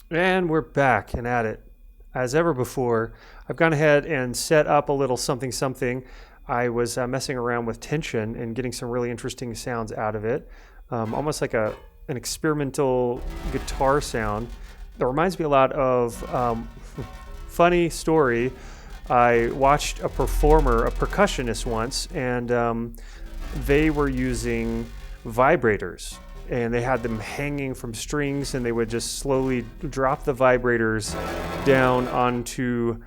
And we're back and at it. As ever before, I've gone ahead and set up a little something something. I was messing around with tension and getting some really interesting sounds out of it. Almost like an experimental guitar sound. That reminds me a lot of funny story. I watched a performer, a percussionist once, and they were using vibrators. And they had them hanging from strings, and they would just slowly drop the vibrators down onto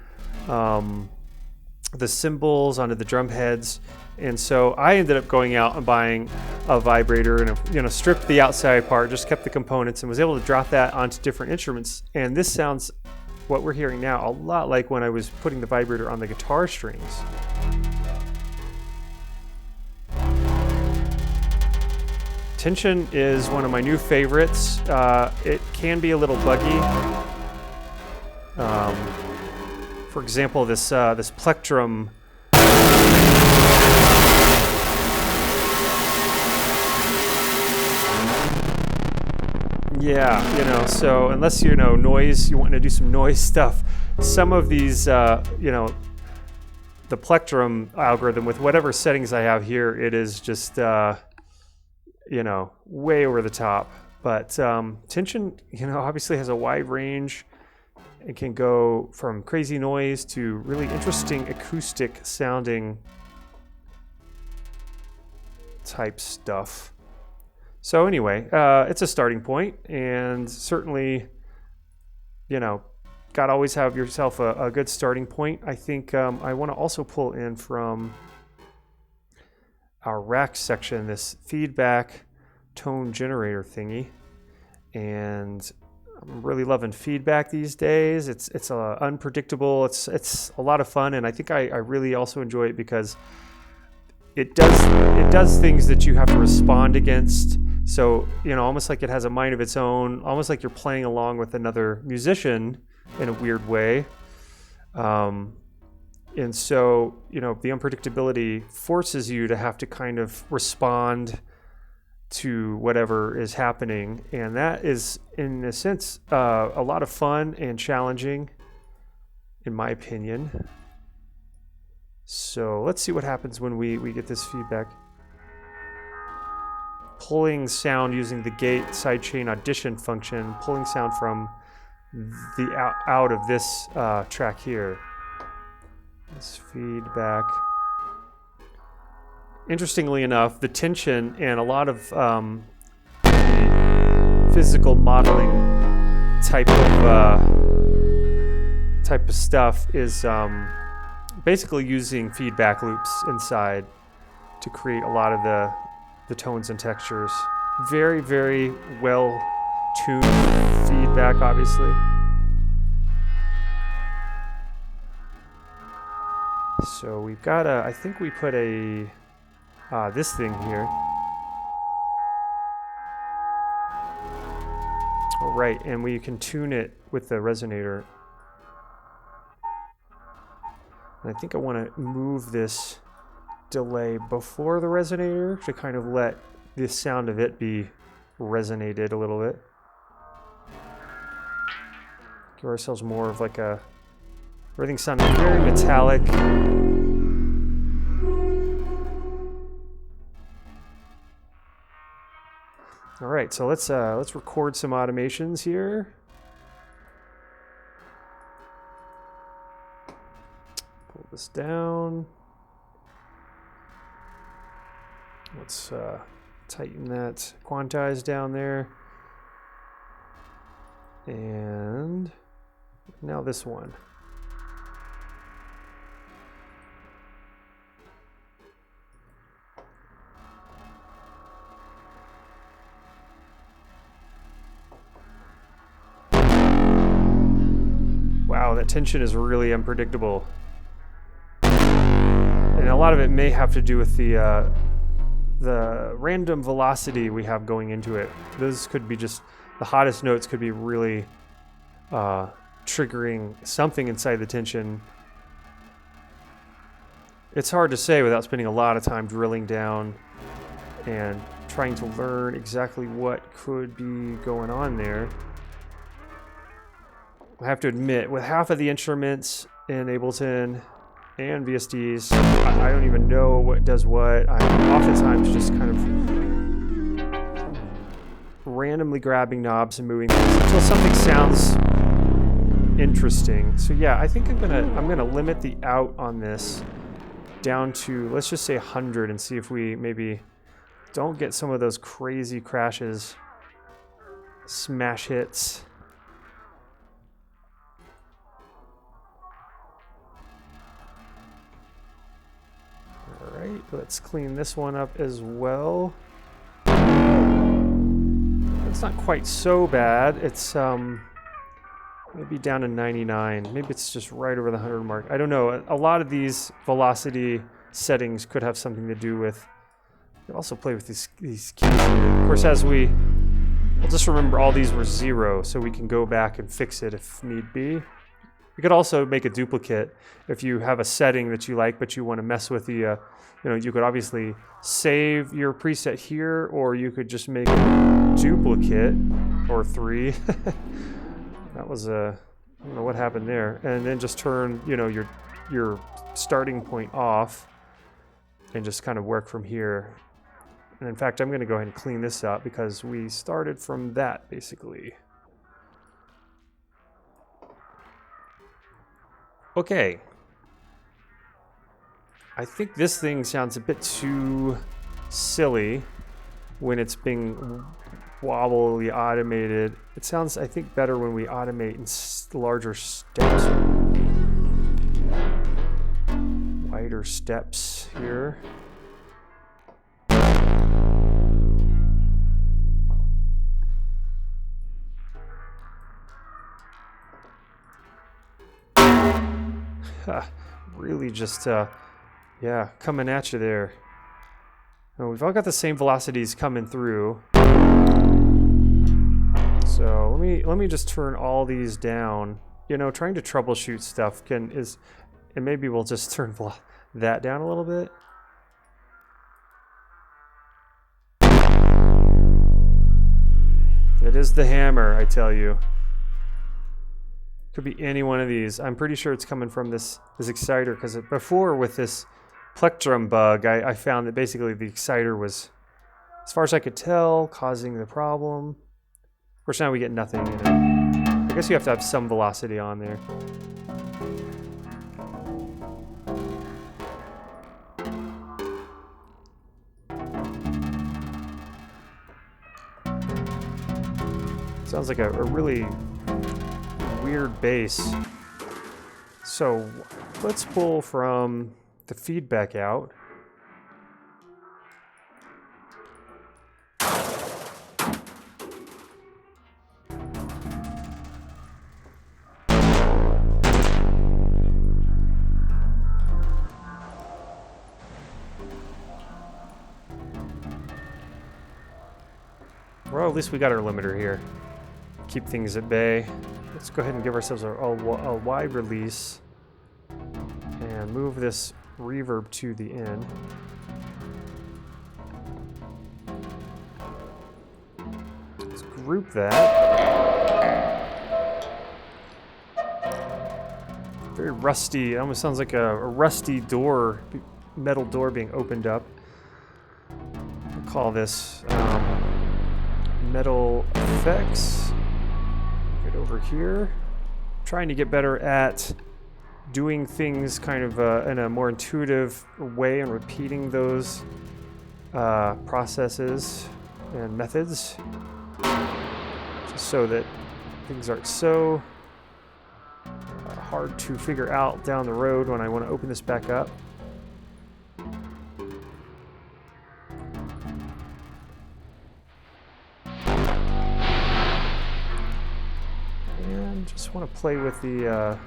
the cymbals, onto the drum heads. And so I ended up going out and buying a vibrator and stripped the outside part, just kept the components, and was able to drop that onto different instruments. And this sounds, what we're hearing now, a lot like when I was putting the vibrator on the guitar strings. Tension is one of my new favorites. It can be a little buggy. For example, this plectrum. Yeah, so unless noise, you want to do some noise stuff. Some of these, the plectrum algorithm with whatever settings I have here, it is just. Way over the top. But tension, obviously has a wide range. It can go from crazy noise to really interesting acoustic sounding type stuff. So anyway, it's a starting point, and certainly, gotta always have yourself a good starting point. I think I want to also pull in from our rack section this feedback tone generator thingy, and I'm really loving feedback these days. It's unpredictable. It's a lot of fun, and I think I really also enjoy it because it does things that you have to respond against. So almost like it has a mind of its own, almost like you're playing along with another musician in a weird way. And so, the unpredictability forces you to have to kind of respond to whatever is happening. And that is, in a sense, a lot of fun and challenging, in my opinion. So let's see what happens when we get this feedback. Pulling sound using the gate sidechain audition function, pulling sound from the out of this track here. This feedback. Interestingly enough, the tension and a lot of the physical modeling type of stuff is basically using feedback loops inside to create a lot of the tones and textures. Very, very well tuned feedback, obviously. So we've got I think we put this thing here. All right, and we can tune it with the resonator. And I think I want to move this delay before the resonator to kind of let the sound of it be resonated a little bit. Give ourselves more of like everything sounding very metallic. All right, so let's record some automations here. Pull this down. Let's tighten that quantize down there. And now this one. Wow, that tension is really unpredictable. And a lot of it may have to do with the random velocity we have going into it. Those could be just, the hottest notes could be really triggering something inside the tension. It's hard to say without spending a lot of time drilling down and trying to learn exactly what could be going on there. I have to admit, with half of the instruments in Ableton and VSDs, I don't even know what does what. I'm oftentimes just kind of randomly grabbing knobs and moving things until something sounds interesting. So yeah, I think I'm gonna limit the out on this down to, let's just say 100, and see if we maybe don't get some of those crazy crashes, smash hits. All right, let's clean this one up as well. It's not quite so bad. It's maybe down to 99. Maybe it's just right over the 100 mark. I don't know. A lot of these velocity settings could have something to do with. You also play with these keys here. Of course, as we'll just remember all these were 0, so we can go back and fix it if need be. You could also make a duplicate if you have a setting that you like, but you want to mess with the, you could obviously save your preset here, or you could just make a duplicate, or 3. That was I don't know what happened there. And then just turn, your starting point off and just kind of work from here. And in fact, I'm going to go ahead and clean this up because we started from that, basically. Okay. I think this thing sounds a bit too silly when it's being wobbly automated. It sounds, I think, better when we automate in larger steps. Wider steps here. Really just, yeah, coming at you there. Now, we've all got the same velocities coming through. So let me just turn all these down. Trying to troubleshoot stuff and maybe we'll just turn that down a little bit. It is the hammer, I tell you. Could be any one of these. I'm pretty sure it's coming from this exciter, because before with this plectrum bug, I found that basically the exciter was, as far as I could tell, causing the problem. Of course, now we get nothing. I guess you have to have some velocity on there. Sounds like a really weird bass. So let's pull from the feedback out. Well, at least we got our limiter here. Keep things at bay. Let's go ahead and give ourselves a wide release and move this reverb to the end. Let's group that. Very rusty. It almost sounds like a rusty door, metal door being opened up. We'll call this metal effects. Get over here. Trying to get better at doing things kind of in a more intuitive way and repeating those processes and methods, just so that things aren't so hard to figure out down the road when I want to open this back up. And just want to play with the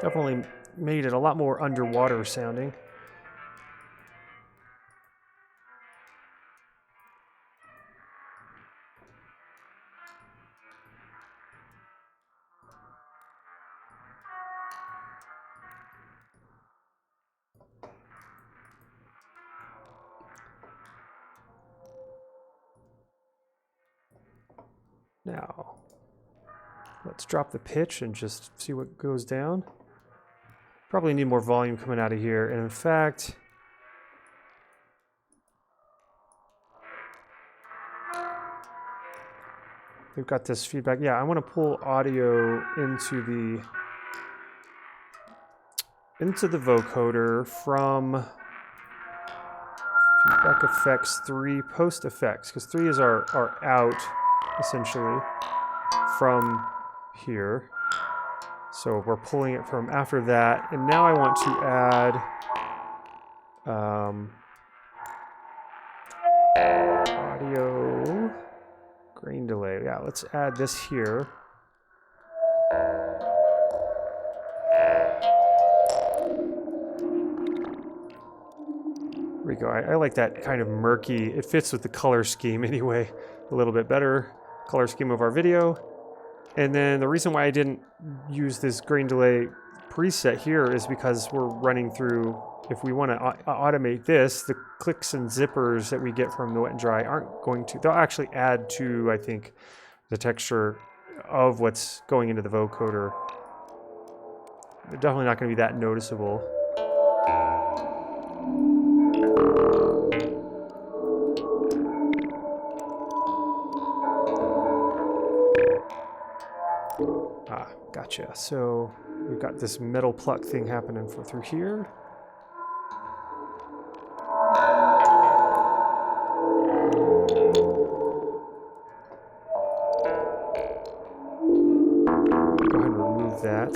Definitely made it a lot more underwater sounding. Now, let's drop the pitch and just see what goes down. Probably need more volume coming out of here. And in fact, we've got this feedback. Yeah, I want to pull audio into the vocoder from feedback effects 3 post effects, because 3 is our out essentially from here. So we're pulling it from after that, and now I want to add audio grain delay. Yeah, let's add this here. There we go. I like that kind of murky. It fits with the color scheme anyway, a little bit better color scheme of our video. And then the reason why I didn't use this grain delay preset here is because we're running through, if we want to automate this, the clicks and zippers that we get from the wet and dry aren't going to, they'll actually add to, I think, the texture of what's going into the vocoder. They're definitely not going to be that noticeable. Ah, gotcha. So we've got this metal pluck thing happening through here. Go ahead and remove that.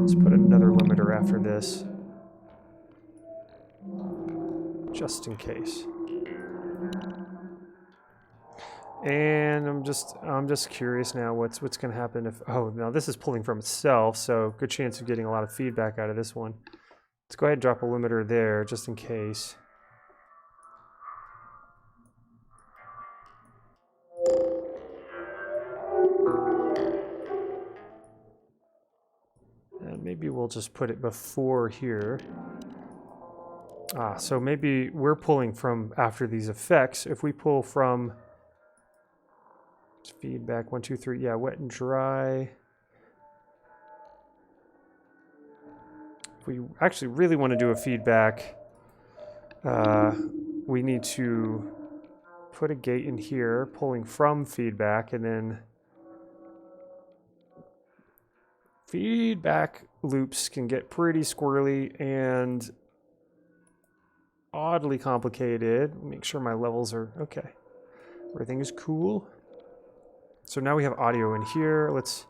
Let's put another limiter after this, just in case. And I'm just curious now what's going to happen if, oh, now this is pulling from itself, so good chance of getting a lot of feedback out of this one. Let's go ahead and drop a limiter there just in case. And maybe we'll just put it before here. Ah, so maybe we're pulling from after these effects. If we pull from feedback 1, 2, 3, yeah, wet and dry. If we actually really want to do a feedback, we need to put a gate in here, pulling from feedback, and then feedback loops can get pretty squirrely and oddly complicated. Make sure my levels are okay. Everything is cool. So now we have audio in here. Let's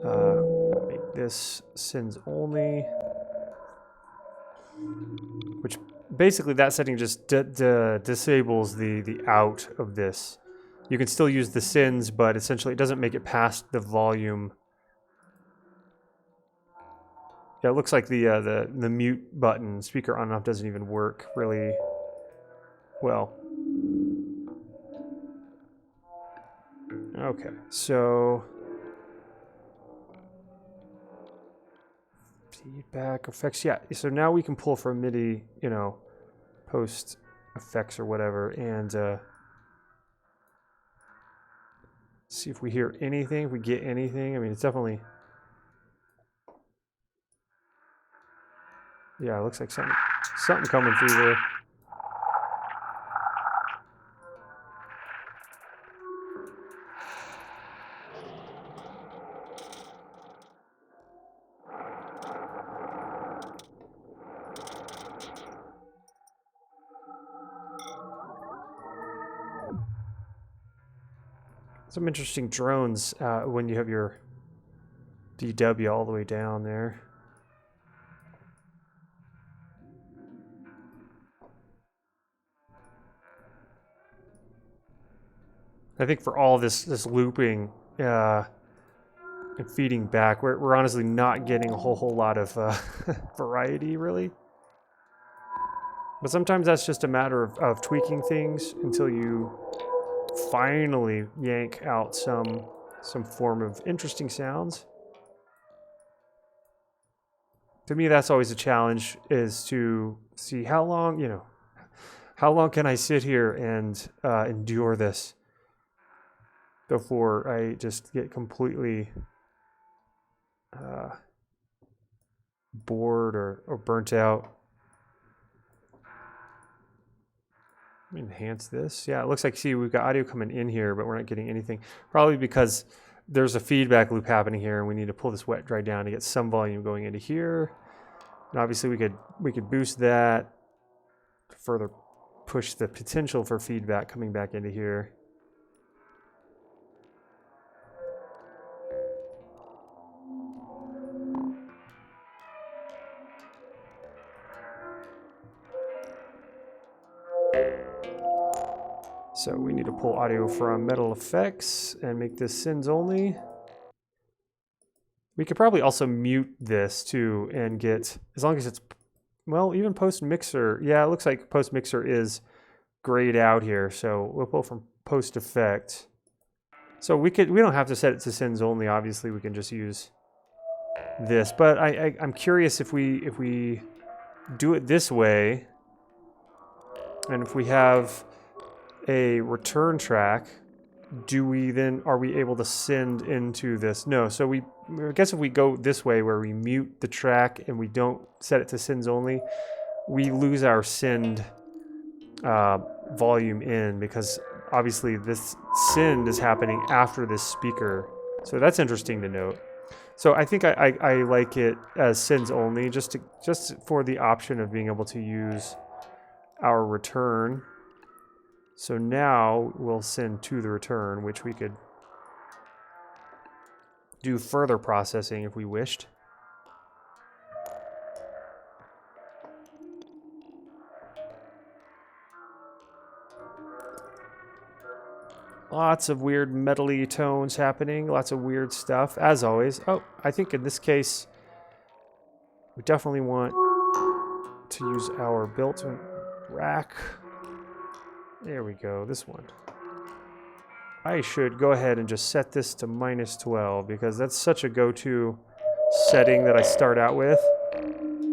make this sends only, which basically that setting just disables the out of this. You can still use the sends, but essentially it doesn't make it past the volume. Yeah, it looks like the mute button, speaker on and off, doesn't even work really well. Okay, so feedback effects, yeah. So now we can pull from MIDI, you know, post effects or whatever, and see if we hear anything, if we get anything. I mean, it's definitely, yeah, it looks like something coming through there. Some interesting drones when you have your DW all the way down there. I think for all this looping, and feeding back. We're honestly not getting a whole lot of variety, really. But sometimes that's just a matter of tweaking things until you finally yank out some form of interesting sounds. To me, that's always a challenge, is to see how long, you know, how long can I sit here and endure this before I just get completely bored or burnt out. Enhance this. Yeah, it looks like, see, we've got audio coming in here, but we're not getting anything. Probably because there's a feedback loop happening here, and we need to pull this wet dry down to get some volume going into here. And obviously we could boost that to further push the potential for feedback coming back into here. So we need to pull audio from Metal Effects and make this sends only. We could probably also mute this too and get, as long as it's, well, even post mixer. Yeah, it looks like post mixer is grayed out here. So we'll pull from post effect. So we don't have to set it to sends only. Obviously we can just use this, but I'm curious if we do it this way, and if we have a return track, are we able to send into this? No. So I guess if we go this way, where we mute the track and we don't set it to sends only, we lose our send volume in, because obviously this send is happening after this speaker. So that's interesting to note. So I think I like it as sends only, just for the option of being able to use our return. So now we'll send to the return, which we could do further processing if we wished. Lots of weird metally tones happening, lots of weird stuff, as always. Oh, I think in this case, we definitely want to use our built-in rack. There we go, this one. I should go ahead and just set this to -12, because that's such a go-to setting that I start out with.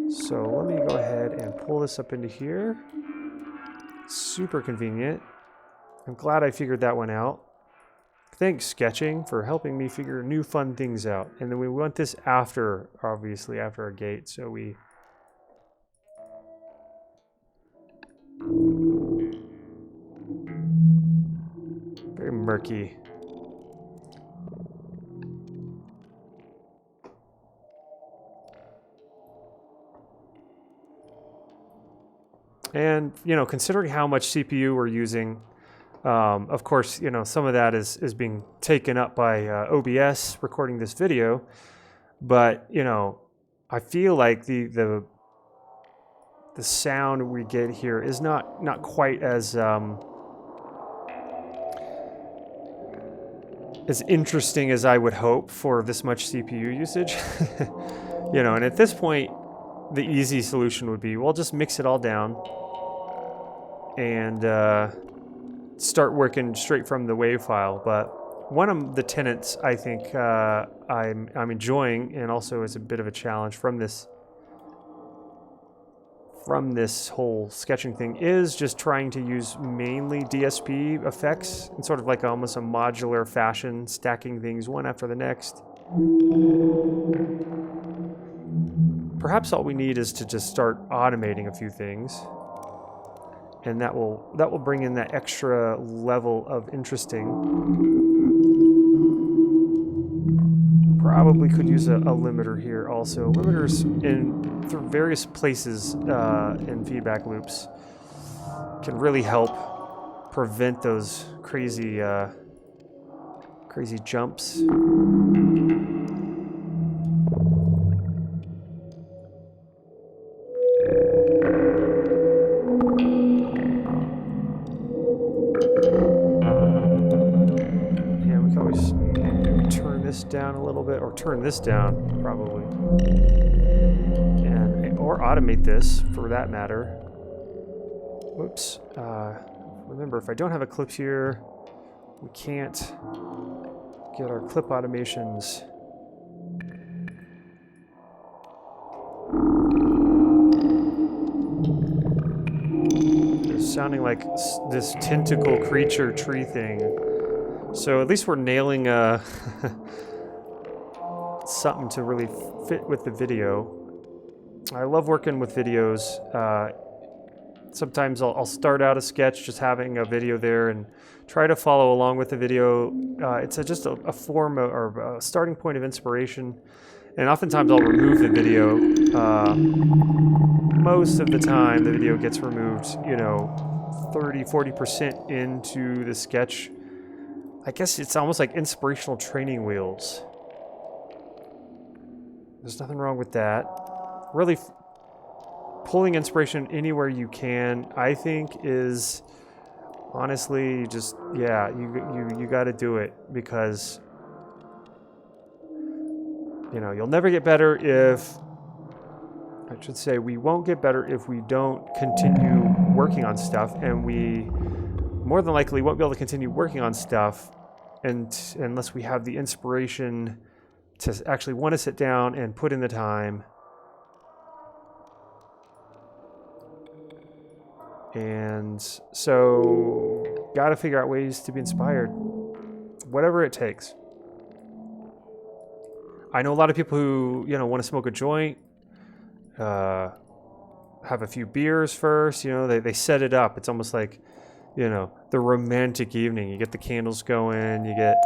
So let me go ahead and pull this up into here. Super convenient. I'm glad I figured that one out. Thanks, sketching, for helping me figure new fun things out. And then we want this after, obviously, after our gate, so we... Very murky. And, you know, considering how much CPU we're using, of course, you know, some of that is being taken up by OBS recording this video. But, you know, I feel like the sound we get here is not quite as interesting as I would hope for this much CPU usage. You know, and at this point, the easy solution would be, well, just mix it all down and start working straight from the WAV file. But one of the tenets I think I'm enjoying, and also is a bit of a challenge from this whole sketching thing, is just trying to use mainly DSP effects in sort of like almost a modular fashion, stacking things one after the next. Perhaps all we need is to just start automating a few things, and that will bring in that extra level of interesting. Probably could use a limiter here also. Limiters through various places in feedback loops can really help prevent those crazy jumps. Yeah, we can always down a little bit, or turn this down, probably. Or automate this, for that matter. Whoops. Remember, if I don't have a clip here, we can't get our clip automations. It's sounding like this tentacle creature tree thing. So at least we're nailing something to really fit with the video. I love working with videos. Sometimes I'll start out a sketch just having a video there and try to follow along with the video. It's just a form of, or a starting point of inspiration. And oftentimes I'll remove the video. Most of the time the video gets removed, you know, 30–40% into the sketch. I guess it's almost like inspirational training wheels. There's nothing wrong with that. Really pulling inspiration anywhere you can, I think, is honestly just, yeah, you got to do it, because you know, you'll never get better if, I should say, we won't get better if we don't continue working on stuff, and we more than likely won't be able to continue working on stuff unless we have the inspiration to actually want to sit down and put in the time. And so, gotta figure out ways to be inspired, whatever it takes. I know a lot of people who, you know, want to smoke a joint, have a few beers first, you know, they set it up. It's almost like, you know, the romantic evening. You get the candles going, you get,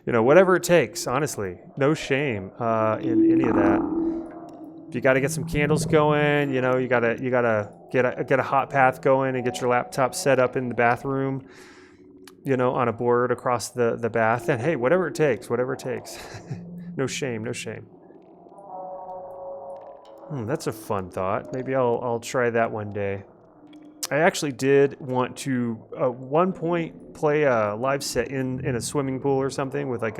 you know, whatever it takes, honestly. No shame in any of that. If you got to get some candles going, you know, you gotta get a hot path going and get your laptop set up in the bathroom, you know, on a board across the bath. And hey, whatever it takes, whatever it takes. No shame, no shame. That's a fun thought. Maybe I'll try that one day. I actually did want to, at one point, play a live set in a swimming pool or something with like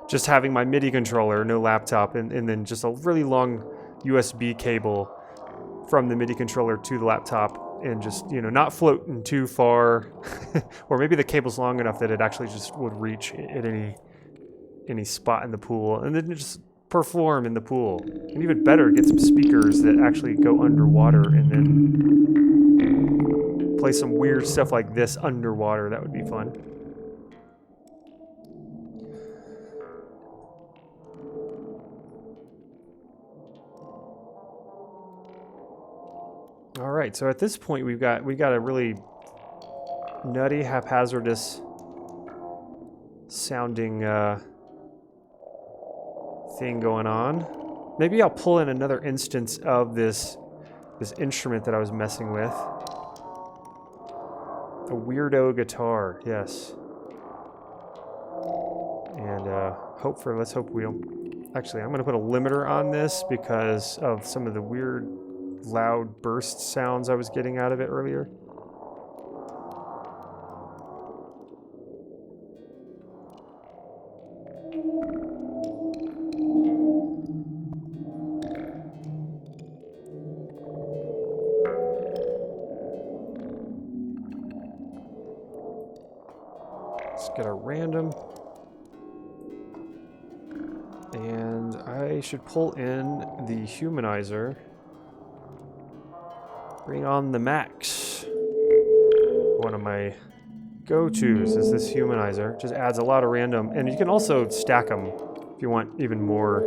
just having my MIDI controller, no laptop, and then just a really long USB cable from the MIDI controller to the laptop, and just, you know, not floating too far, or maybe the cable's long enough that it actually just would reach at any spot in the pool, and then just perform in the pool. And even better, get some speakers that actually go underwater and then play some weird stuff like this underwater. That would be fun. All right, so at this point we got a really nutty, haphazardous sounding thing going on. Maybe I'll pull in another instance of this instrument that I was messing with. A weirdo guitar, yes. And let's hope we don't. Actually, I'm going to put a limiter on this because of some of the weird, loud burst sounds I was getting out of it earlier. Let's get a random. And I should pull in the humanizer. Bring on the max. One of my go-tos is this humanizer. Just adds a lot of random, and you can also stack them if you want even more.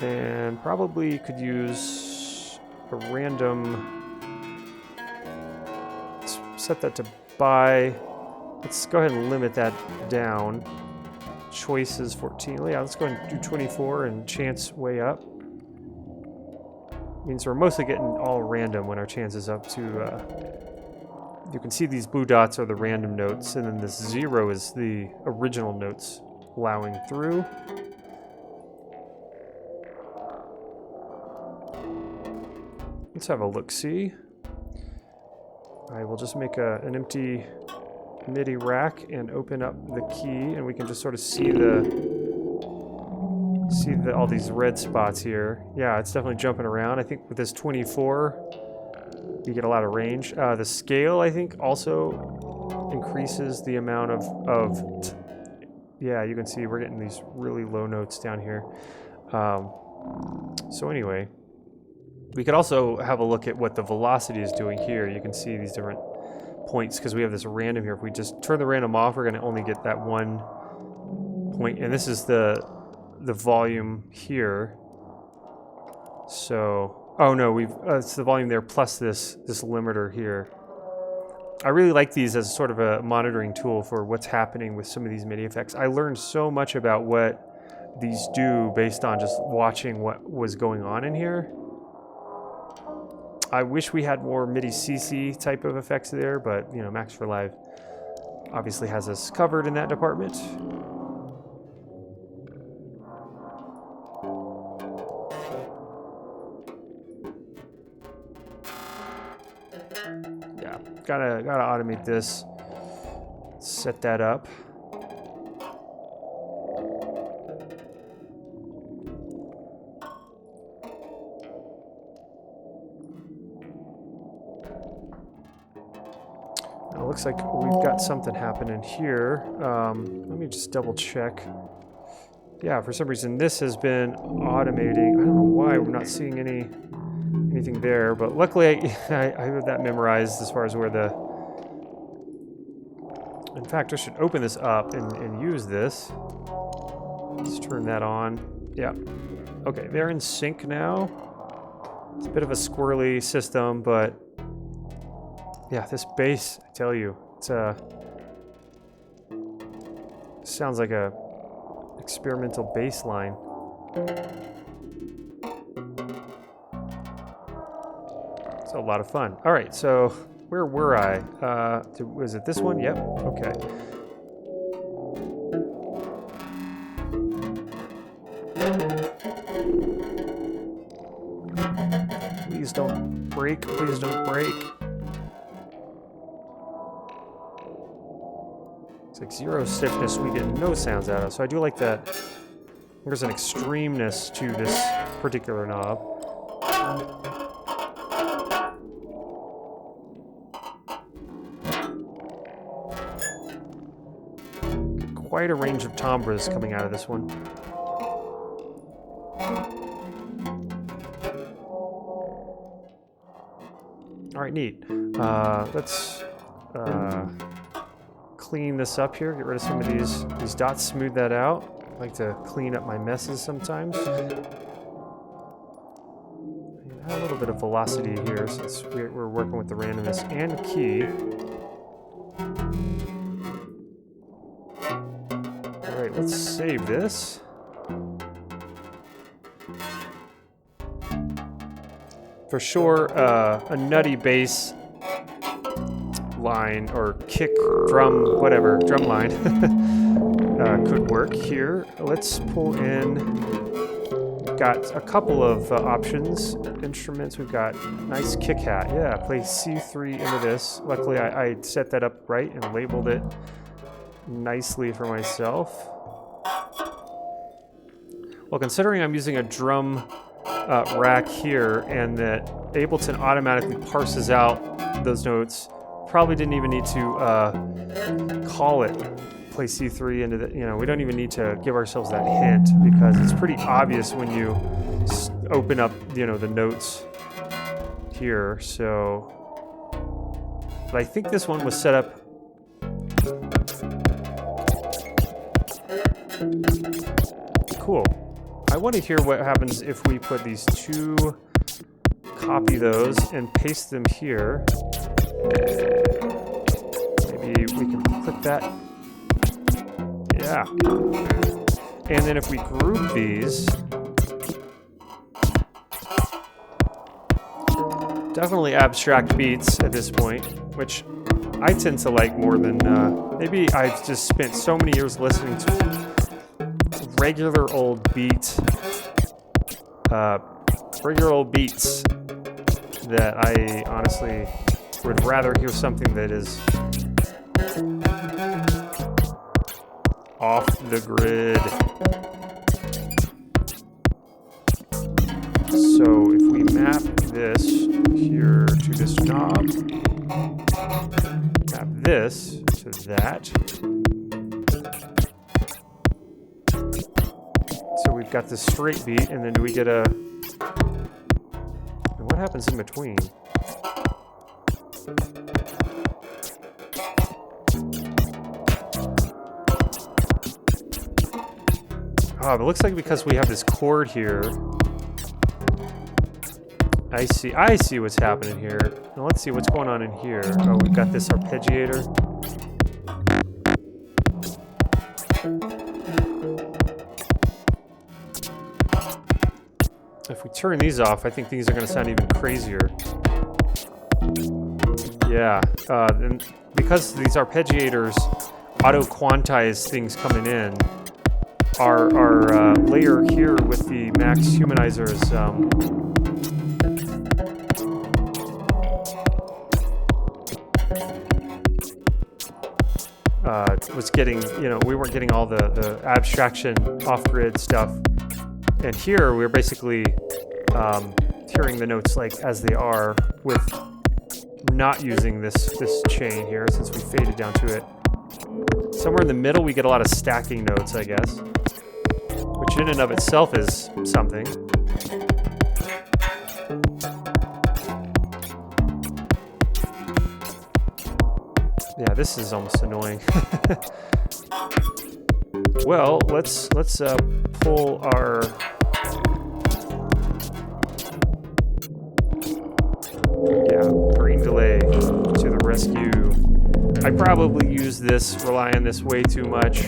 And probably could use a random. Let's set that to buy. Let's go ahead and limit that down. Choices 14. Yeah, let's go ahead and do 24 and chance way up. Means we're mostly getting all random when our chance is up to. You can see these blue dots are the random notes, and then this 0 is the original notes allowing through. Let's have a look-see. I will just make an empty MIDI rack and open up the key, and we can just sort of see all these red spots here. Yeah, it's definitely jumping around. I think with this 24, you get a lot of range. The scale, I think, also increases the amount of yeah, you can see we're getting these really low notes down here. So anyway, we could also have a look at what the velocity is doing here. You can see these different points because we have this random here. If we just turn the random off, we're going to only get that one point, and this is the volume here. So, oh no, it's the volume there plus this limiter here. I really like these as sort of a monitoring tool for what's happening with some of these MIDI effects. I learned so much about what these do based on just watching what was going on in here. I wish we had more MIDI CC type of effects there, but you know, Max for Live obviously has us covered in that department. Yeah, gotta automate this. Set that up. Now it looks like we've got something happening here. Let me just double check. Yeah, for some reason this has been automating. I don't know why we're not seeing anything there, but luckily I have that memorized as far as where the... In fact, I should open this up and use this. Let's turn that on. Yeah. Okay, they're in sync now. It's a bit of a squirrely system, but yeah, this bass, I tell you, it's sounds like a experimental bass line. It's a lot of fun. All right, so where were I? Was it this one? Yep. Okay. Please don't break. Please don't break. It's like zero stiffness. We get no sounds out of. So I do like that. There's an extremeness to this particular knob. Quite a range of timbres coming out of this one. All right, neat. Let's clean this up here. Get rid of some of these dots. Smooth that out. I like to clean up my messes sometimes. Add a little bit of velocity here since we're working with the randomness and key. All right, let's save this. For sure, a nutty bass line or kick, drum, whatever, drum line could work here. Let's pull in, we've got a couple of options, instruments. We've got nice kick hat. Yeah, play C3 into this. Luckily, I set that up right and labeled it nicely for myself. Well, considering I'm using a drum rack here and that Ableton automatically parses out those notes, probably didn't even need to call it play C3 into the, you know, we don't even need to give ourselves that hint because it's pretty obvious when you open up, you know, the notes here. So, but I think this one was set up. Cool. I want to hear what happens if we put these two, copy those and paste them here. Maybe we can click that. Yeah. And then if we group these, definitely abstract beats at this point, which I tend to like more than, maybe I've just spent so many years listening to regular old beats that I honestly Would rather hear something that is off the grid. So if we map this here to this knob, map this to that. So we've got this straight beat, and then do we get a... What happens in between? Oh, it looks like because we have this chord here. I see what's happening here. Now let's see what's going on in here. Oh, we've got this arpeggiator. If we turn these off, I think these are going to sound even crazier. Yeah, and because these arpeggiators auto-quantize things coming in, our layer here with the max humanizer is was getting, you know, we weren't getting all the abstraction off-grid stuff, and here we're basically hearing the notes like as they are with not using this chain here, since we faded down to it. Somewhere in the middle we get a lot of stacking notes, I guess, which in and of itself is something. Yeah, this is almost annoying. Well, let's pull our green delay to the rescue. I probably use this, rely on this way too much.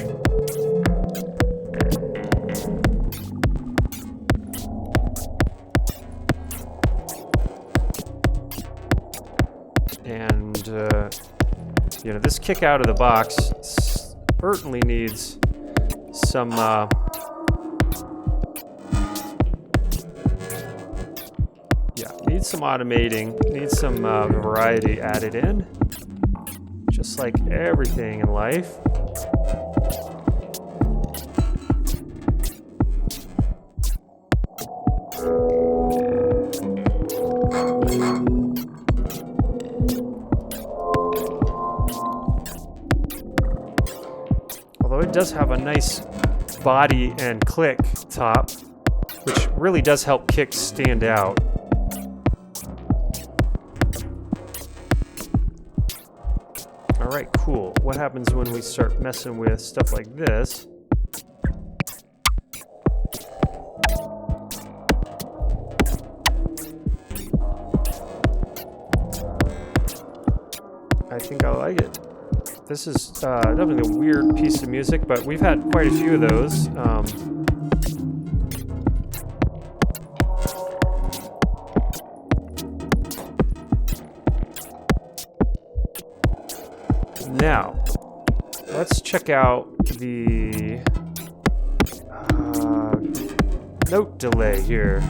And you know, this kick out of the box certainly needs some needs some automating, needs some variety added in, just like everything in life. Although it does have a nice body and click top, which really does help kicks stand out. Alright, cool. What happens when we start messing with stuff like this? I think I like it. This is definitely a weird piece of music, but we've had quite a few of those. Now, let's check out the note delay here.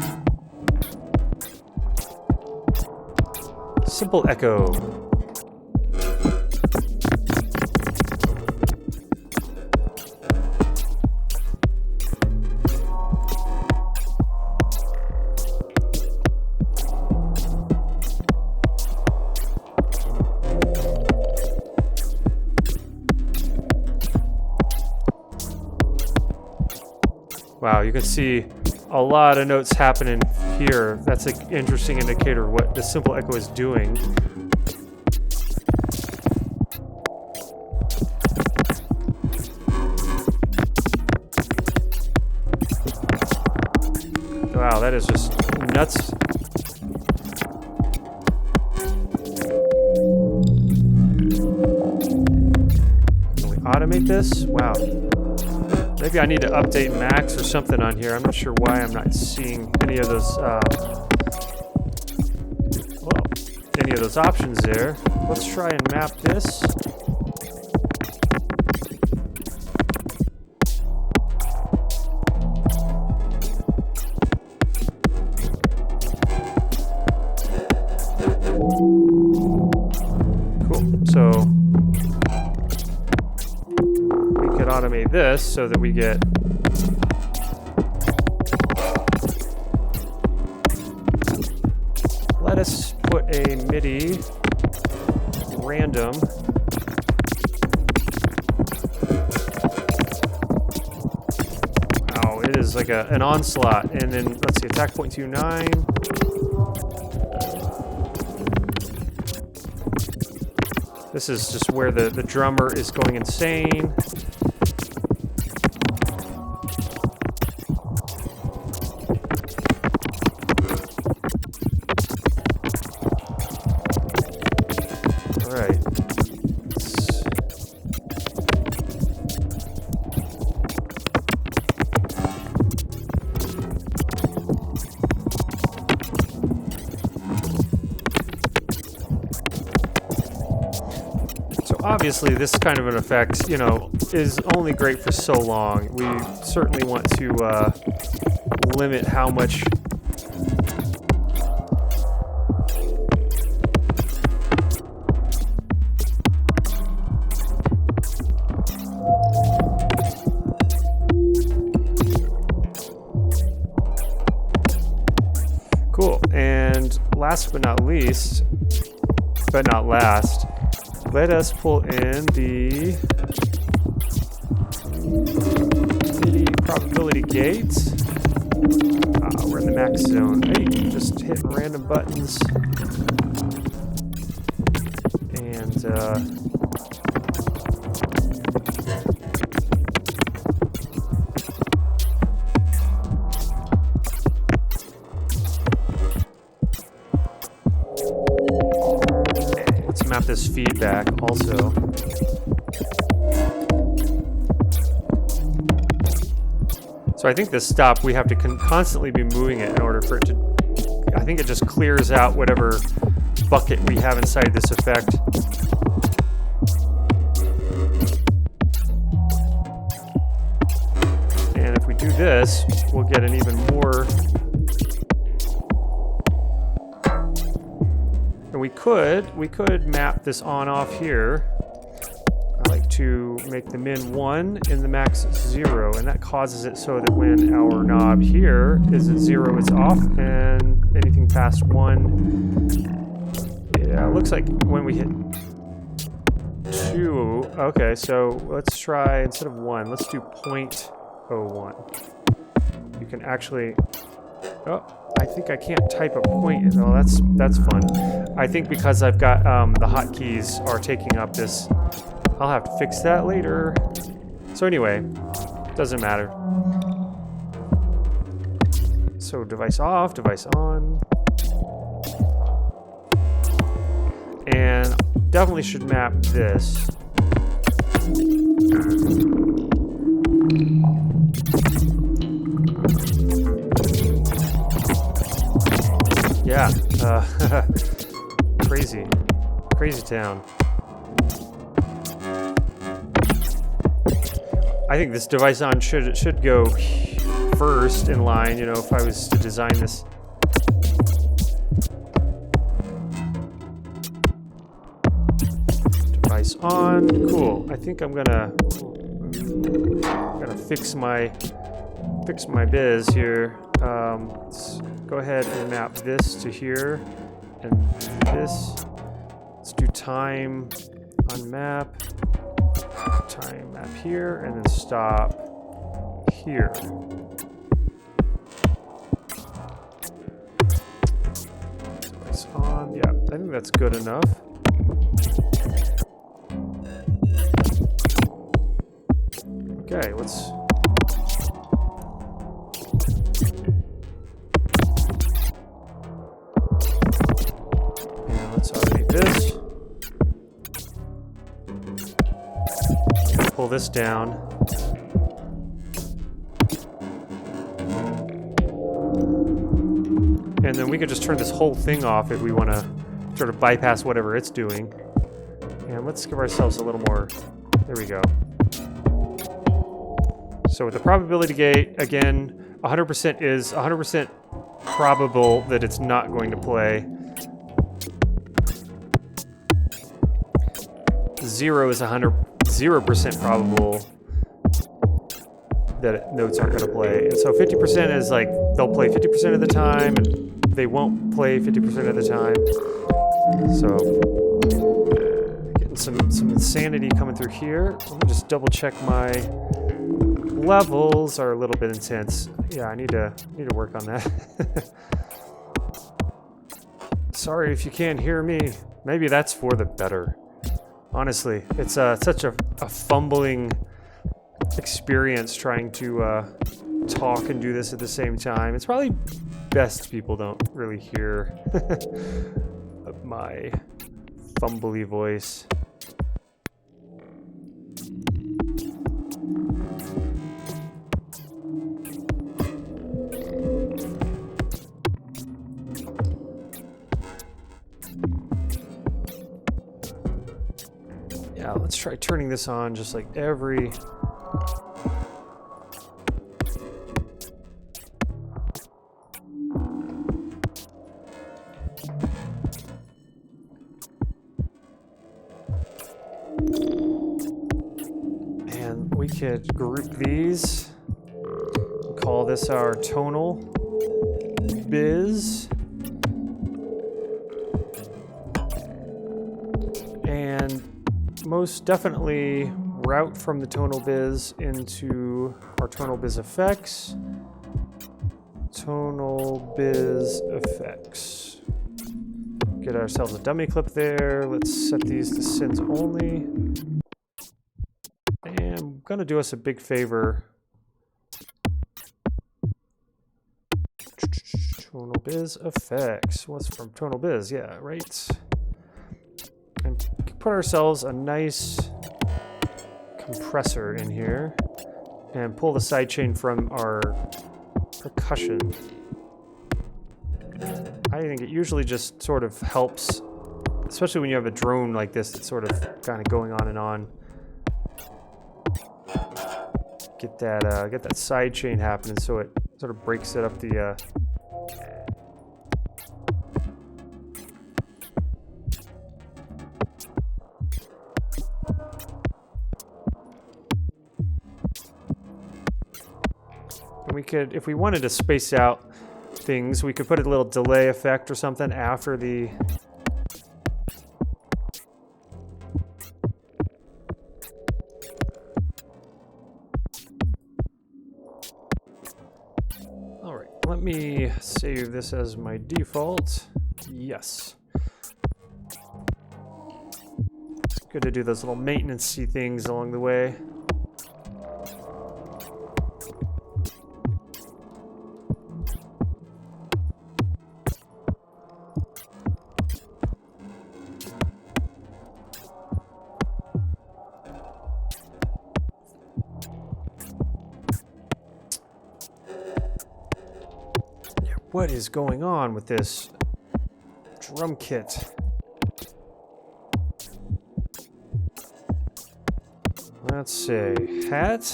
Simple echo. Wow, you can see a lot of notes happening here. That's an interesting indicator of what the simple echo is doing. Wow, that is just nuts. Can we automate this? Wow. Maybe I need to update Max or something on here. I'm not sure why I'm not seeing any of those options there. Let's try and map this. So we could automate this so that we get let us put a MIDI random it is like an onslaught, and then let's see, attack 0.29. This is just where the drummer is going insane. All right. Obviously, this kind of an effect, you know, is only great for so long. We certainly want to limit how much cool. And last but not least, but not last, let us pull in the MIDI probability gate. We're in the max zone. Hey, just hitting random buttons. And map this feedback also. So I think this stop, we have to constantly be moving it in order for it to, I think it just clears out whatever bucket we have inside this effect. And if we do this, we'll get an even more. And we could map this on off here. I like to make the min 1 and the max 0, and that causes it so that when our knob here is at 0, it's off, and anything past 1, yeah, it looks like when we hit 2, okay, so let's try, instead of 1, let's do 0.01. You can actually, oh, I think I can't type a point. Oh, that's fun. I think because I've got the hotkeys are taking up this. I'll have to fix that later. So anyway, doesn't matter. So device off, device on. And definitely should map this. Yeah, crazy town. I think this device on should go first in line, you know, if I was to design this. Device on, cool. I think I'm gonna fix my biz here. Let's go ahead and map this to here, and this. Let's do time on map. Time map here, and then stop here. Device on, yeah, I think that's good enough. Okay, let's. And let's automate this. Pull this down. And then we could just turn this whole thing off if we want to sort of bypass whatever it's doing. And let's give ourselves a little more. There we go. So with the probability gate, again, 100% is 100% probable that it's not going to play. 0 is 0% probable that notes aren't going to play. And so 50% is like they'll play 50% of the time and they won't play 50% of the time. So getting some insanity coming through here. Let me just double check my levels are a little bit intense. Yeah, I need to work on that. Sorry if you can't hear me. Maybe that's for the better. Honestly, it's such a fumbling experience trying to talk and do this at the same time. It's probably best people don't really hear my fumbly voice. Yeah, let's try turning this on just like every... And we could group these, call this our tonal biz. And most definitely route from the tonal biz into our tonal biz effects. Tonal biz effects. Get ourselves a dummy clip there. Let's set these to synths only. And I'm gonna do us a big favor. Tonal biz effects. What's from tonal biz? Yeah, right. And put ourselves a nice compressor in here and pull the sidechain from our percussion. I think it usually just sort of helps, especially when you have a drone like this that's sort of kind of going on and on. Get that sidechain happening so it sort of breaks it up the and we could, if we wanted to space out things, we could put a little delay effect or something after the Alright, let me save this as my default. Yes. It's good to do those little maintenance-y things along the way. What is going on with this drum kit? Let's see. Hat.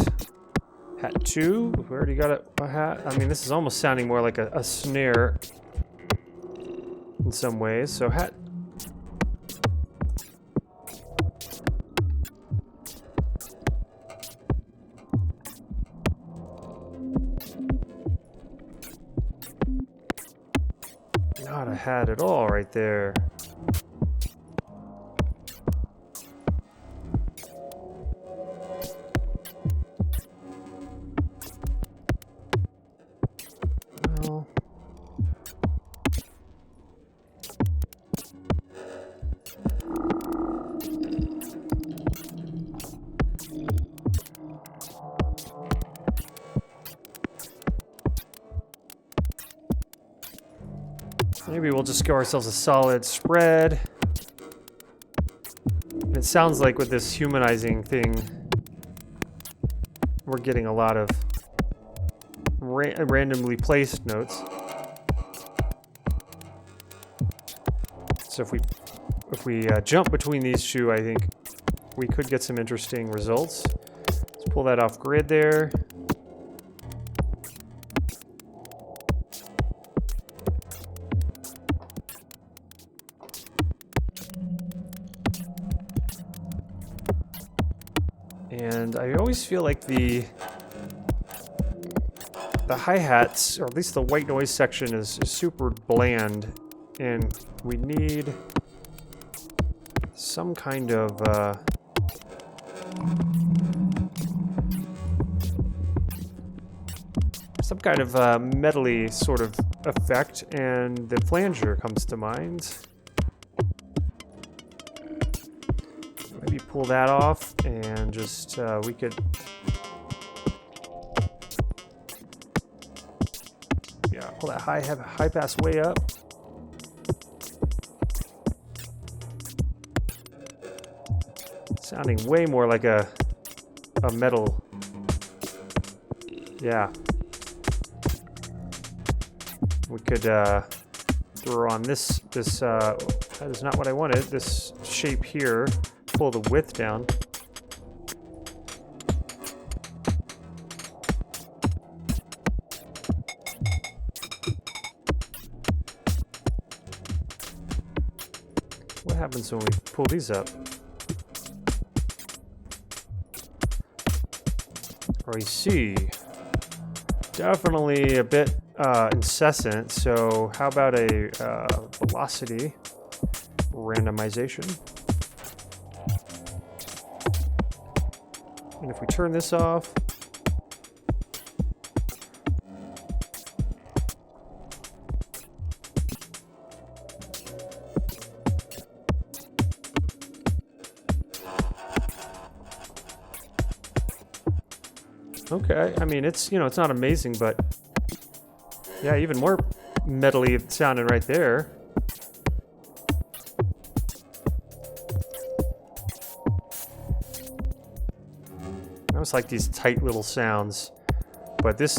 Hat 2. We already got a hat. I mean, this is almost sounding more like a snare in some ways. So hat. Not a hat at all right there. Well, maybe we'll just give ourselves a solid spread. It sounds like with this humanizing thing, we're getting a lot of randomly placed notes. So if we jump between these two, I think we could get some interesting results. Let's pull that off grid there. And I always feel like the hi-hats, or at least the white noise section, is super bland, and we need some kind of metally sort of effect, and the flanger comes to mind. Maybe pull that off, and just we could, yeah, pull that high pass way up. Sounding way more like a metal. Yeah. We could throw on this that is not what I wanted, this shape here. Pull the width down. What happens when we pull these up? Or you see, definitely a bit incessant, so how about a velocity randomization? And if we turn this off, okay, I mean, it's, you know, it's not amazing, but yeah, even more metally sounding right there. I always like these tight little sounds, but this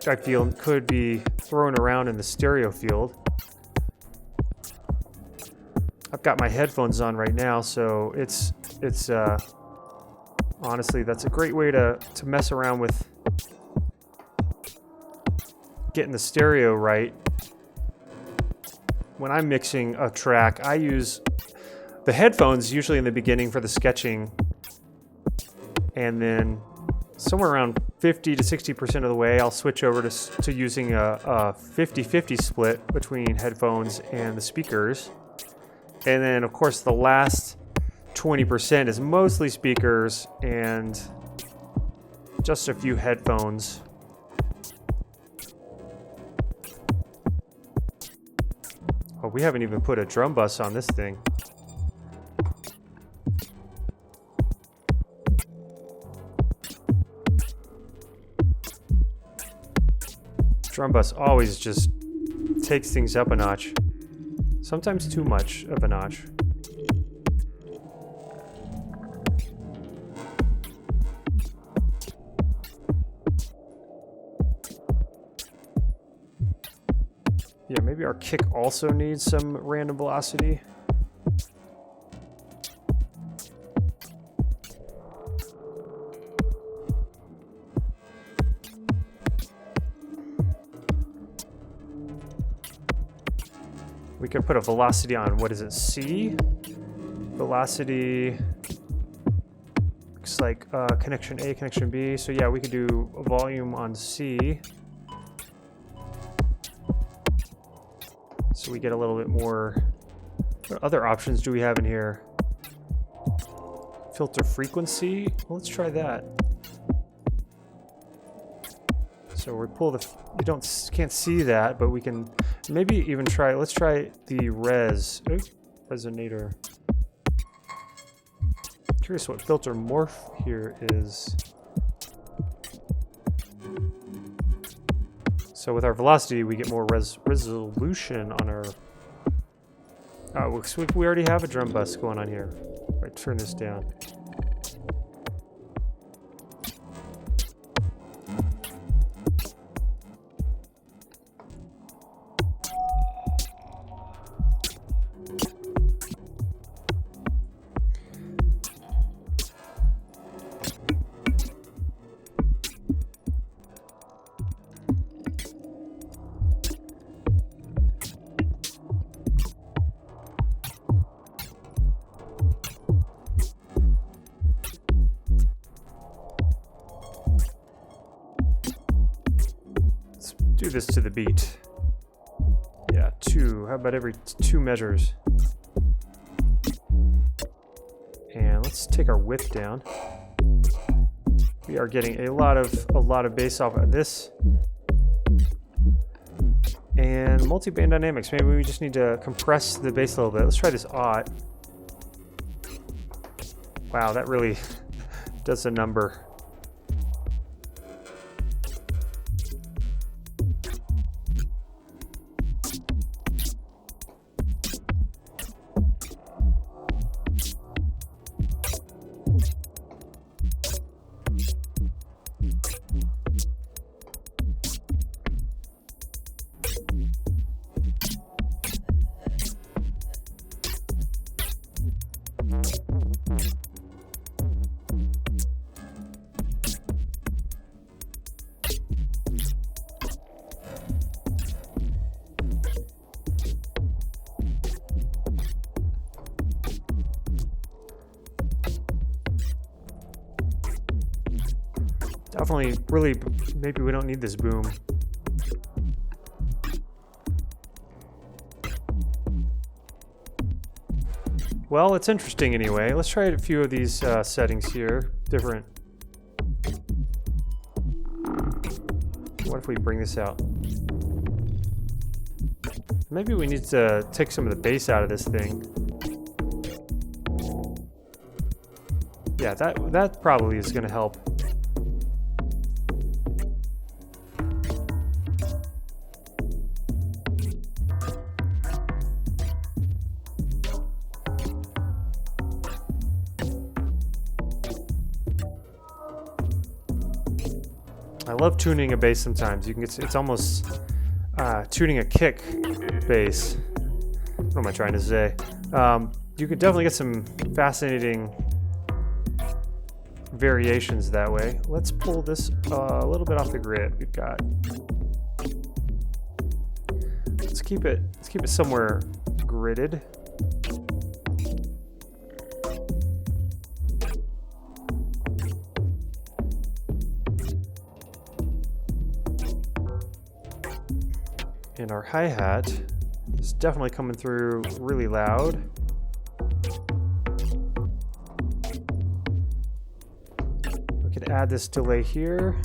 I feel could be thrown around in the stereo field. I've got my headphones on right now, so it's honestly, that's a great way to mess around with getting the stereo right. When I'm mixing a track, I use the headphones usually in the beginning for the sketching, and then somewhere around 50 to 60% of the way, I'll switch over to using a 50-50 split between headphones and the speakers. And then, of course, the last 20% is mostly speakers and just a few headphones. Oh, we haven't even put a drum bus on this thing. Drum bus always just takes things up a notch. Sometimes too much of a notch. Yeah, maybe our kick also needs some random velocity. We could put a velocity on, what is it, C? Velocity, looks like connection A, connection B. So yeah, we could do a volume on C. So we get a little bit more. What other options do we have in here? Filter frequency, well, let's try that. So we pull the, you can't see that, but we can maybe even try, let's try the resonator. Curious what filter morph here is. So with our velocity, we get more resolution on our, oh, we already have a drum bus going on here. Right, turn this down. do this to the beat. Yeah, 2. How about every 2 measures? And let's take our width down. We are getting a lot of bass off of this. And multi-band dynamics. Maybe we just need to compress the bass a little bit. Let's try this aught. Wow, that really does a number. Definitely, really, maybe we don't need this boom. Well, it's interesting anyway. Let's try a few of these settings here. Different. What if we bring this out? Maybe we need to take some of the bass out of this thing. Yeah, that probably is going to help. I love tuning a bass sometimes. You can get, it's almost tuning a kick bass. What am I trying to say? You could definitely get some fascinating variations that way. Let's pull this a little bit off the grid. We've got. Let's keep it somewhere gridded. And our hi-hat is definitely coming through really loud. We could add this delay here.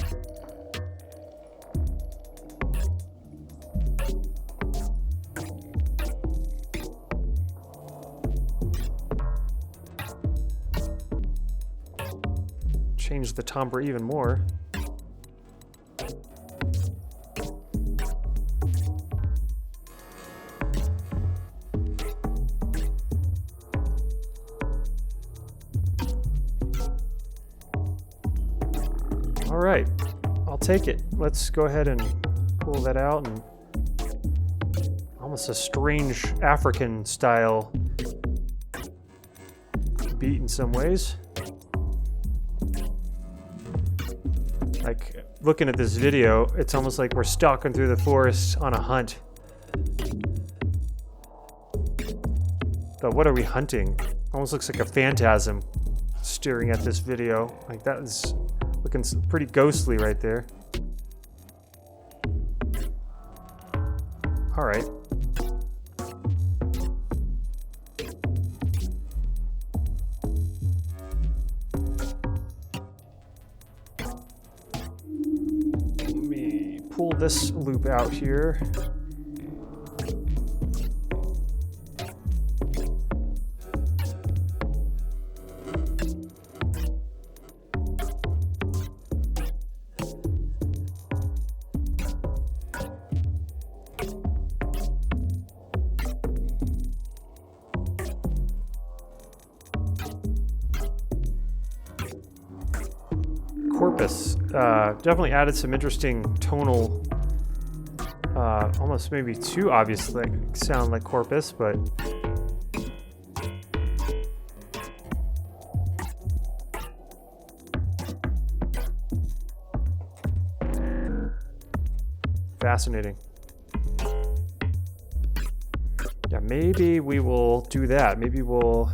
Change the timbre even more. All right, I'll take it. Let's go ahead and pull that out, and almost a strange African style beat in some ways. Like looking at this video, it's almost like we're stalking through the forest on a hunt. But what are we hunting? Almost looks like a phantasm staring at this video. Like that is looking pretty ghostly right there. All right. Let me pull this loop out here. Corpus definitely added some interesting tonal, almost maybe too obvious like sound like corpus, but fascinating. Yeah, maybe we will do that. Maybe we'll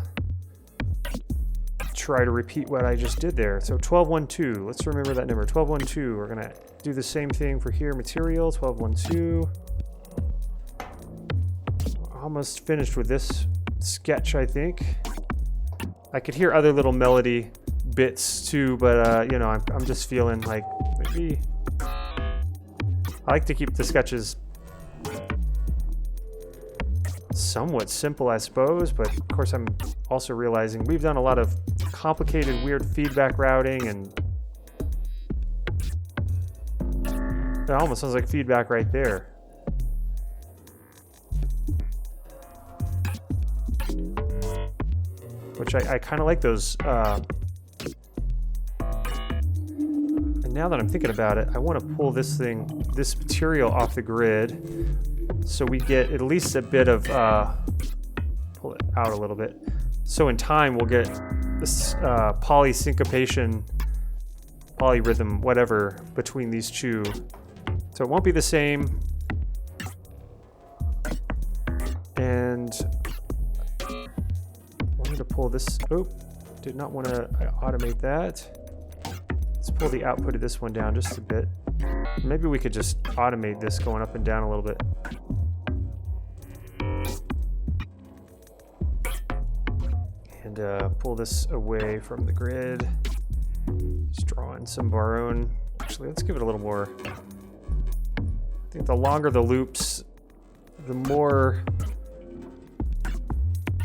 try to repeat what I just did there. So 1212, let's remember that number, 1212. We're gonna do the same thing for here, material, 1212. Almost finished with this sketch, I think. I could hear other little melody bits too, but you know, I'm just feeling like maybe I like to keep the sketches somewhat simple, I suppose, but of course I'm also realizing we've done a lot of complicated, weird feedback routing, and it almost sounds like feedback right there. Which I kind of like those. And now that I'm thinking about it, I want to pull this material off the grid, so we get at least a bit of, pull it out a little bit. So in time, we'll get this polysyncopation, polyrhythm, whatever, between these two. So it won't be the same. And I wanted to pull this, oh, did not want to automate that. Let's pull the output of this one down just a bit. Maybe we could just automate this going up and down a little bit. And pull this away from the grid. Just draw in some of our own. Actually, let's give it a little more. I think the longer the loops, the more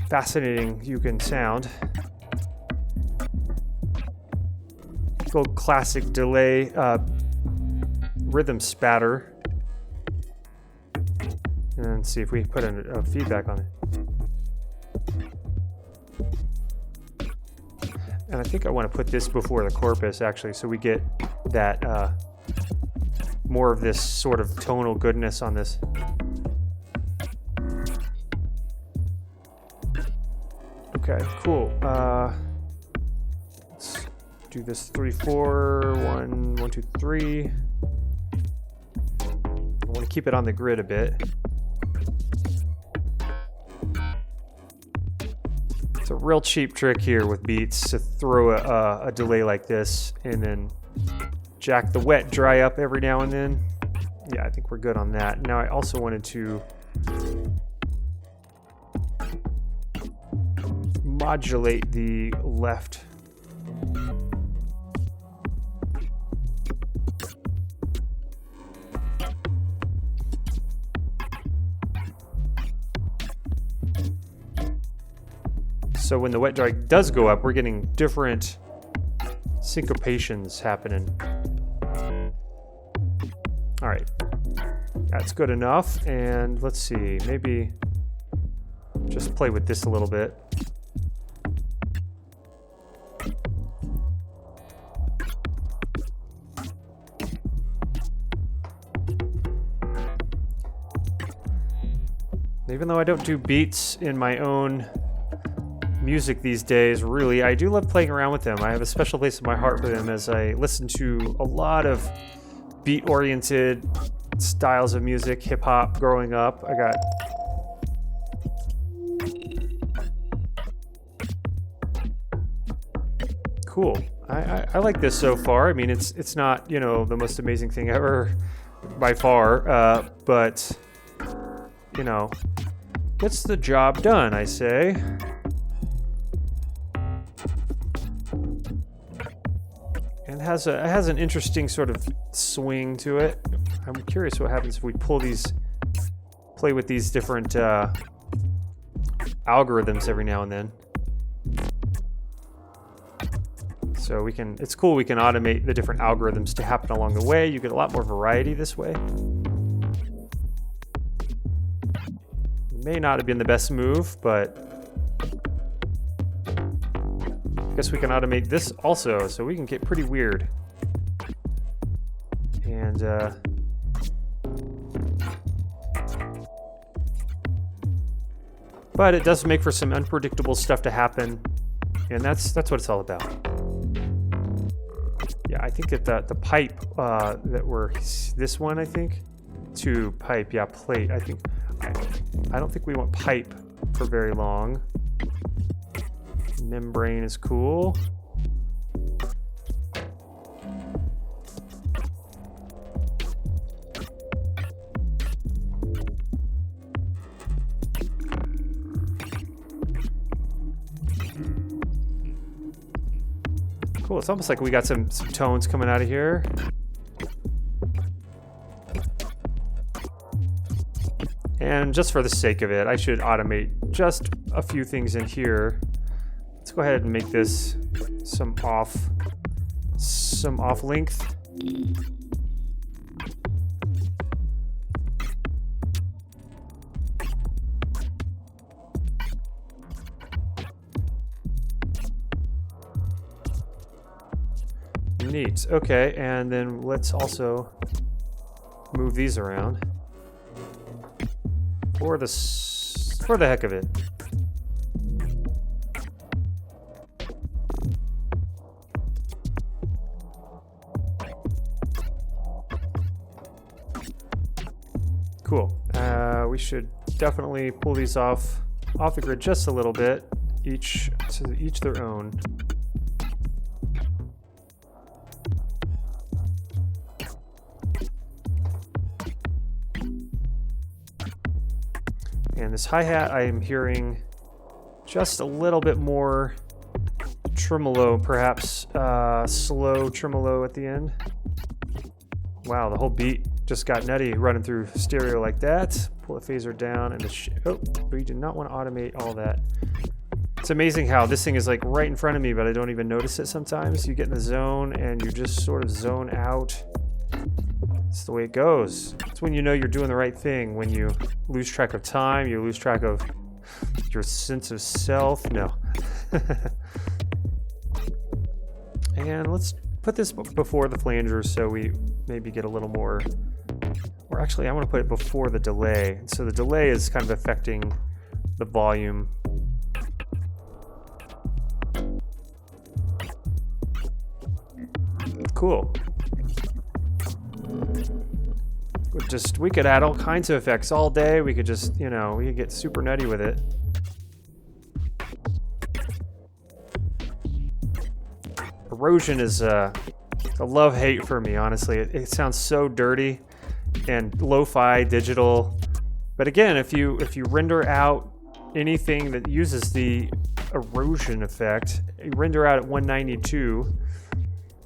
fascinating you can sound. Good classic delay rhythm spatter. And see if we put a feedback on it. And I think I want to put this before the corpus, actually, so we get that more of this sort of tonal goodness on this. Okay, cool. Let's do this 3 4 1 1 2 3. I want to keep it on the grid a bit. It's a real cheap trick here with beats to throw a delay like this and then jack the wet dry up every now and then. Yeah, I think we're good on that. Now I also wanted to modulate the left. So when the wet dry does go up, we're getting different syncopations happening. All right, that's good enough. And let's see, maybe just play with this a little bit. Even though I don't do beats in my own music these days, really, I do love playing around with them. I have a special place in my heart for them as I listen to a lot of beat-oriented styles of music, hip-hop growing up. I got cool. I like this so far. I mean, it's not, you know, the most amazing thing ever by far, but you know, gets the job done, I say. And it has an interesting sort of swing to it. I'm curious what happens if we play with these different algorithms every now and then. So it's cool, we can automate the different algorithms to happen along the way. You get a lot more variety this way. May not have been the best move, but I guess we can automate this also, so we can get pretty weird. And but it does make for some unpredictable stuff to happen, and that's what it's all about. Yeah, I think that the pipe that this one, I think, to pipe, yeah, plate, I think. I don't think we want pipe for very long. Membrane is cool. Cool. It's almost like we got some tones coming out of here. And just for the sake of it, I should automate just a few things in here. Let's go ahead and make this some off length. Neat. Okay, and then let's also move these around for the heck of it. Cool. We should definitely pull these off the grid just a little bit, each their own. And this hi-hat, I am hearing just a little bit more tremolo, perhaps slow tremolo at the end. Wow, the whole beat just got nutty running through stereo like that. Pull the phaser down and oh, we do not want to automate all that. It's amazing how this thing is like right in front of me, but I don't even notice it sometimes. You get in the zone and you just sort of zone out. It's the way it goes. It's when you know you're doing the right thing. When you lose track of time, you lose track of your sense of self. No. And let's put this before the flangers so we maybe get a little more, or actually I want to put it before the delay. So the delay is kind of affecting the volume. Cool. We could add all kinds of effects all day. We could just, you know, we could get super nutty with it. Erosion is a love-hate for me, honestly. It sounds so dirty and lo-fi digital. But again, if you render out anything that uses the erosion effect, you render out at 192.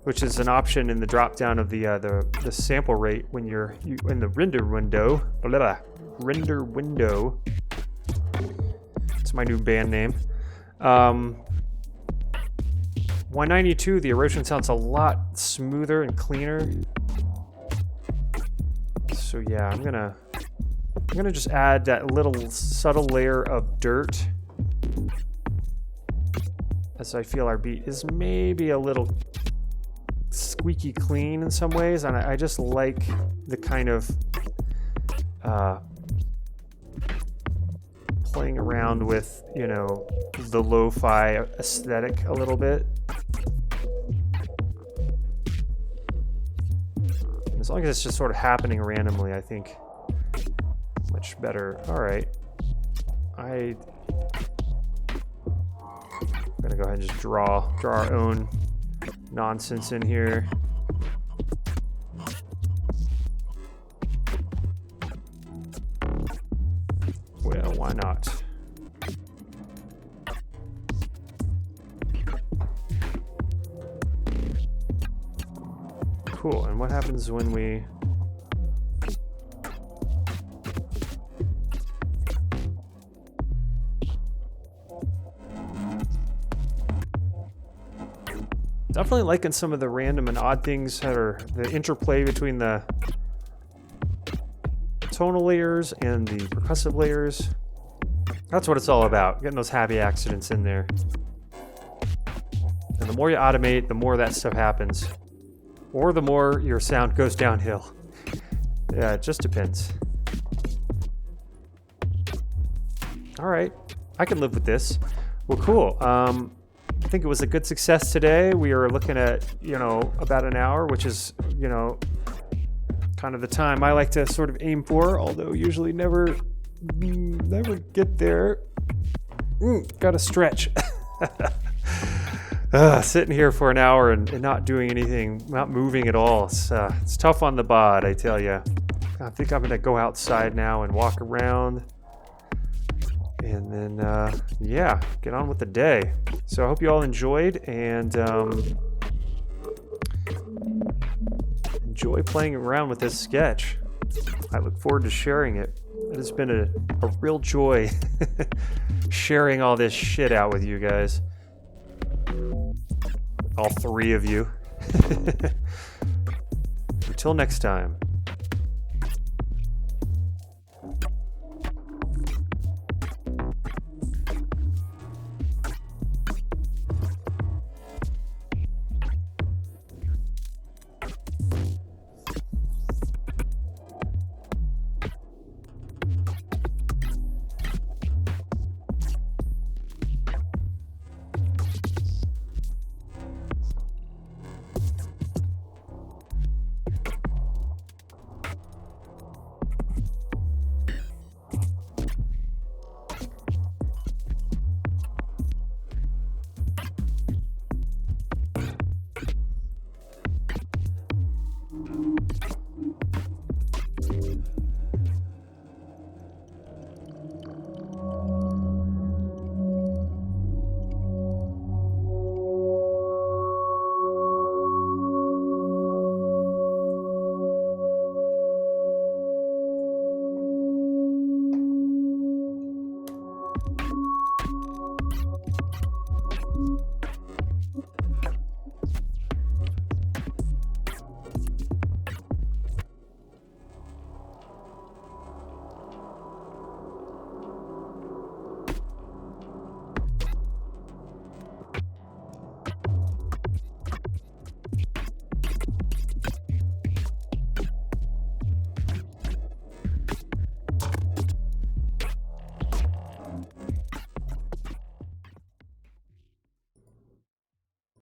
Which is an option in the drop down of the sample rate when you're in the render window. Render window. It's my new band name. 192, the erosion sounds a lot smoother and cleaner. So yeah, I'm gonna just add that little subtle layer of dirt, as I feel our beat is maybe a little squeaky clean in some ways, and I just like the kind of playing around with, you know, the lo-fi aesthetic a little bit. As long as it's just sort of happening randomly, I think much better. All right, I'm gonna go ahead and just draw our own nonsense in here. Well, why not? Cool, and what happens when we... Definitely liking some of the random and odd things that are the interplay between the tonal layers and the percussive layers. That's what it's all about, getting those happy accidents in there. And the more you automate, the more that stuff happens. Or the more your sound goes downhill. Yeah, it just depends. All right, I can live with this. Well, cool. I think it was a good success today. We are looking at, you know, about an hour, which is, you know, kind of the time I like to sort of aim for, although usually never get there. Gotta stretch. Sitting here for an hour and not doing anything, not moving at all. It's tough on the bod, I tell you. I think I'm gonna go outside now and walk around. And then, yeah, get on with the day. So I hope you all enjoyed, and enjoy playing around with this sketch. I look forward to sharing it. It has been a real joy sharing all this shit out with you guys. All three of you. Until next time.